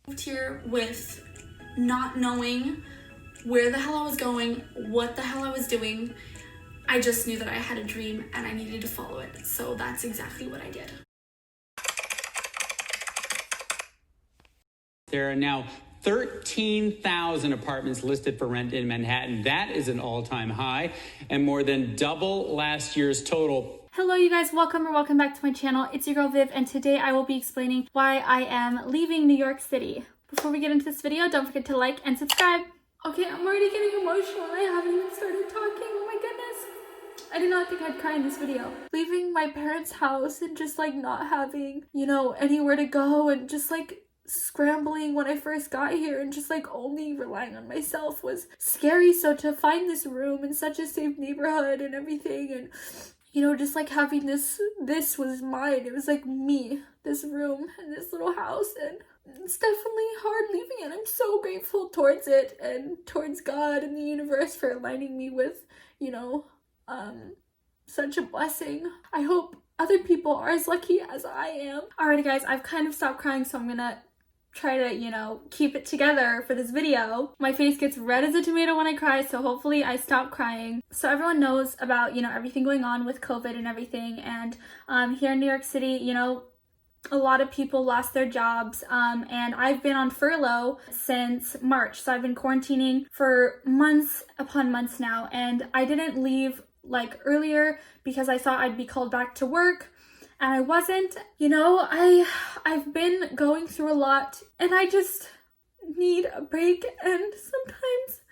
Moved here with not knowing where the hell I was going, what the hell I was doing. I just knew that I had a dream and I needed to follow it. So that's exactly what I did. There are now 13,000 apartments listed for rent in Manhattan. That is an all-time high and more than double last year's total. Hello you guys, welcome back to my channel. It's your girl Viv, and today I will be explaining why I am leaving New York City. Before we get into this video, don't forget to like and subscribe. Okay, I'm already getting emotional and I haven't even started talking. Oh my goodness. I did not think I'd cry in this video. Leaving my parents' house and just like not having, anywhere to go, and just like scrambling when I first got here and just like only relying on myself was scary. So to find this room in such a safe neighborhood and everything, and just like having this was mine. It was like me, this room and this little house, and it's definitely hard leaving it. I'm so grateful towards it and towards God and the universe for aligning me with, such a blessing. I hope other people are as lucky as I am. Alrighty guys, I've kind of stopped crying, so I'm gonna try to, keep it together for this video. My face gets red as a tomato when I cry, so hopefully I stop crying. So everyone knows about, everything going on with COVID and everything, and here in New York City, a lot of people lost their jobs, and I've been on furlough since March, so I've been quarantining for months upon months now, and I didn't leave like earlier because I thought I'd be called back to work. And I wasn't. I've been going through a lot and I just need a break, and sometimes,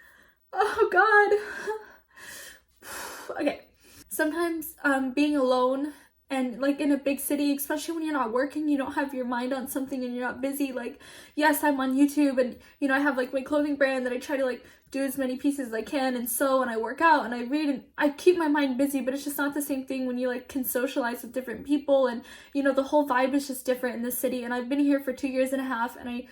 oh God. Okay. Sometimes being alone and like in a big city, especially when you're not working, you don't have your mind on something and you're not busy. Like, yes, I'm on YouTube and, I have like my clothing brand that I try to like do as many pieces as I can and sew, and I work out and I read and I keep my mind busy, but it's just not the same thing when you like can socialize with different people, and the whole vibe is just different in this city. And I've been here for 2.5 years, and I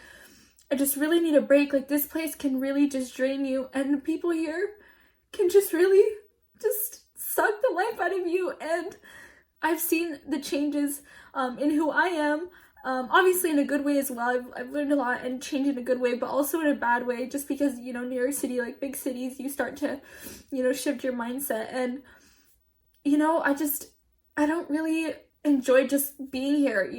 just really need a break. Like, this place can really just drain you, and the people here can just really just suck the life out of you. And I've seen the changes in who I am. Obviously in a good way as well. I've learned a lot and changed in a good way, but also in a bad way, just because, New York City, like big cities, you start to, shift your mindset. And, I don't really enjoy just being here,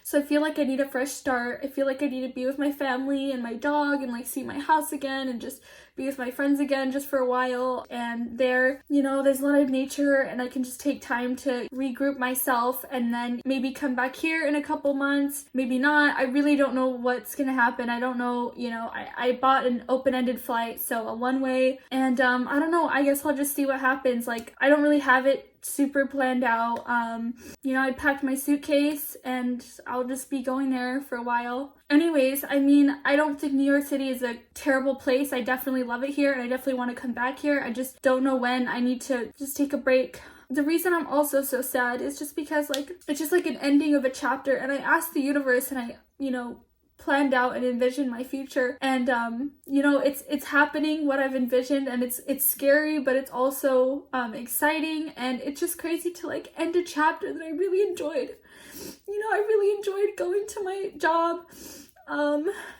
So I feel like I need a fresh start. I feel like I need to be with my family and my dog and like see my house again and just be with my friends again just for a while. And there's a lot of nature, and I can just take time to regroup myself and then maybe come back here in a couple months, maybe not. I really don't know what's gonna happen. I don't know, I bought an open-ended flight, so a one-way, and I don't know, I guess I'll just see what happens. Like, I don't really have it super planned out. I packed my suitcase and I'll just be going there for a while. Anyways, I don't think New York City is a terrible place. I definitely love it here and I definitely want to come back here. I just don't know when. I need to just take a break. The reason I'm also so sad is just because like it's just like an ending of a chapter, and I asked the universe, and I planned out and envisioned my future, and it's happening, what I've envisioned, and it's scary, but it's also exciting, and it's just crazy to like end a chapter that I really enjoyed. I really enjoyed going to my job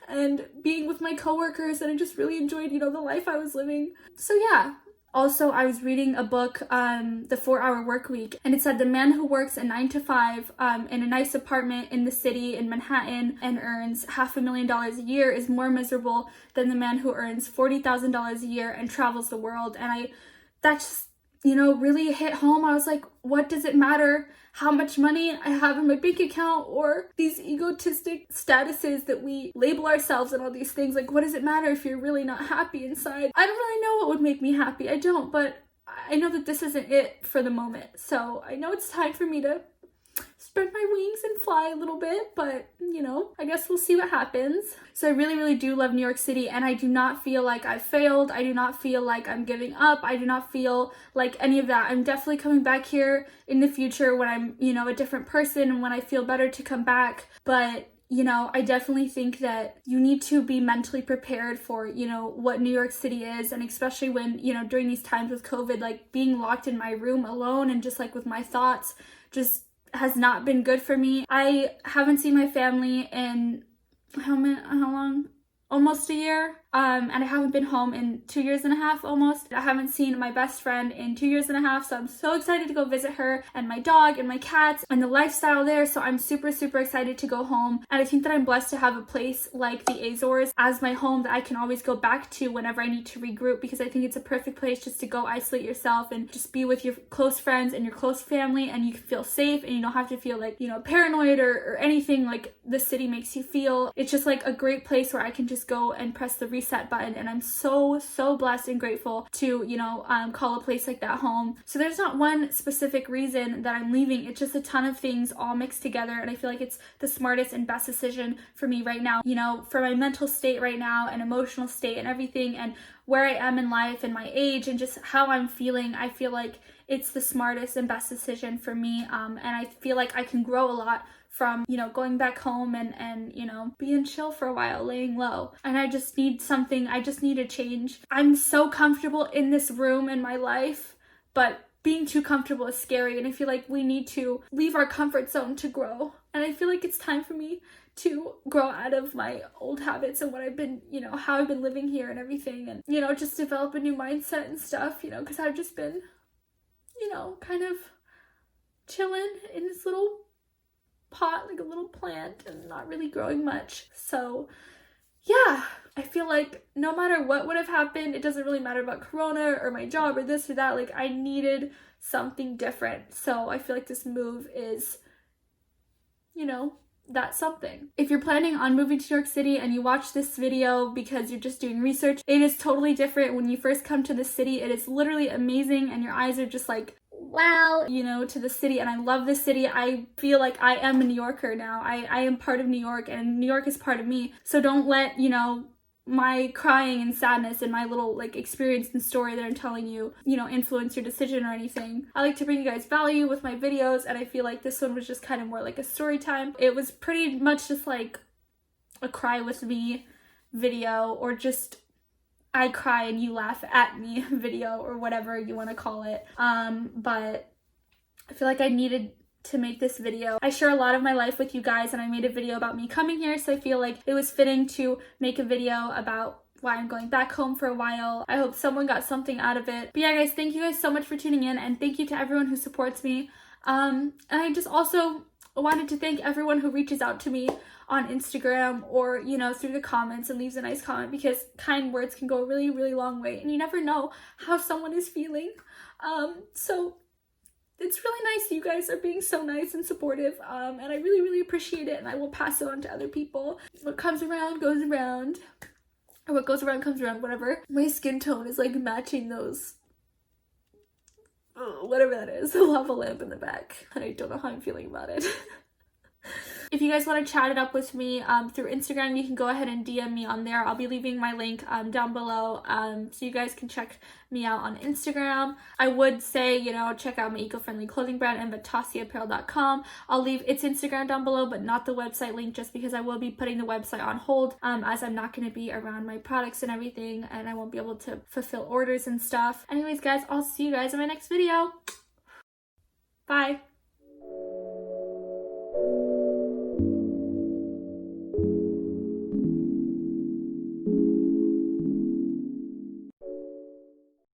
and being with my coworkers, and I just really enjoyed the life I was living. So yeah. Also, I was reading a book, The 4-Hour Workweek, and it said the man who works a 9 to 5 in a nice apartment in the city in Manhattan and earns $500,000 a year is more miserable than the man who earns $40,000 a year and travels the world. And that just, really hit home. I was like, what does it matter how much money I have in my bank account or these egotistic statuses that we label ourselves and all these things? Like, what does it matter if you're really not happy inside? I don't really know what would make me happy. I don't, but I know that this isn't it for the moment. So I know it's time for me to spread my wings and fly a little bit, but I guess we'll see what happens. So I really, really do love New York City, and I do not feel like I've failed. I do not feel like I'm giving up. I do not feel like any of that. I'm definitely coming back here in the future when I'm, a different person and when I feel better to come back. But I definitely think that you need to be mentally prepared for, what New York City is. And especially when, during these times with COVID, like being locked in my room alone and just like with my thoughts just has not been good for me. I haven't seen my family in how long? Almost a year. And I haven't been home in 2.5 years almost. I haven't seen my best friend in 2.5 years, so I'm so excited to go visit her and my dog and my cats and the lifestyle there. So I'm super, super excited to go home. And I think that I'm blessed to have a place like the Azores as my home that I can always go back to whenever I need to regroup, because I think it's a perfect place just to go isolate yourself and just be with your close friends and your close family, and you can feel safe and you don't have to feel like, you know, paranoid or anything like the city makes you feel. It's just like a great place where I can just go and press the reset button, and I'm so blessed and grateful to, you know, call a place like that home. So there's not one specific reason that I'm leaving. It's just a ton of things all mixed together, and I feel like it's the smartest and best decision for me right now, you know, for my mental state right now and emotional state and everything, and where I am in life and my age and just how I'm feeling. I feel like it's the smartest and best decision for me, and I feel like I can grow a lot from, you know, going back home and you know, being chill for a while, laying low. And I just need something, I just need a change. I'm so comfortable in this room in my life, but being too comfortable is scary, and I feel like we need to leave our comfort zone to grow. And I feel like it's time for me to grow out of my old habits and what I've been, you know, how I've been living here and everything, and, you know, just develop a new mindset and stuff, you know, because I've just been, you know, kind of chilling in this little pot, like a little plant, and not really growing much. So yeah, I feel like no matter what would have happened, it doesn't really matter about Corona or my job or this or that, like I needed something different. So I feel like this move is, you know, that's something. If you're planning on moving to New York City and you watch this video because you're just doing research, it is totally different when you first come to the city. It is literally amazing, and your eyes are just like, wow, you know, to the city. And I love the city. I feel like I am a New Yorker now. I am part of New York, and New York is part of me. So don't let, you know, my crying and sadness and my little like experience and story that I'm telling you, you know, influence your decision or anything. I like to bring you guys value with my videos, and I feel like this one was just kind of more like a story time. It was pretty much just like a cry with me video, or just I cry and you laugh at me video, or whatever you want to call it. But I feel like I needed to make this video. I share a lot of my life with you guys, and I made a video about me coming here, so I feel like it was fitting to make a video about why I'm going back home for a while. I hope someone got something out of it. But yeah, guys, thank you guys so much for tuning in, and thank you to everyone who supports me. And I just also wanted to thank everyone who reaches out to me on Instagram, or, you know, through the comments and leaves a nice comment, because kind words can go a really, really long way, and you never know how someone is feeling. So it's really nice. You guys are being so nice and supportive, and I really, really appreciate it, and I will pass it on to other people. What comes around goes around, or what goes around comes around, whatever. My skin tone is like matching those, whatever that is, the lava lamp in the back. I don't know how I'm feeling about it. If you guys want to chat it up with me through Instagram, you can go ahead and DM me on there. I'll be leaving my link down below, so you guys can check me out on Instagram. I would say, you know, check out my eco-friendly clothing brand, inventasiapparel.com. I'll leave its Instagram down below, but not the website link, just because I will be putting the website on hold, as I'm not going to be around my products and everything, and I won't be able to fulfill orders and stuff. Anyways, guys, I'll see you guys in my next video. Bye.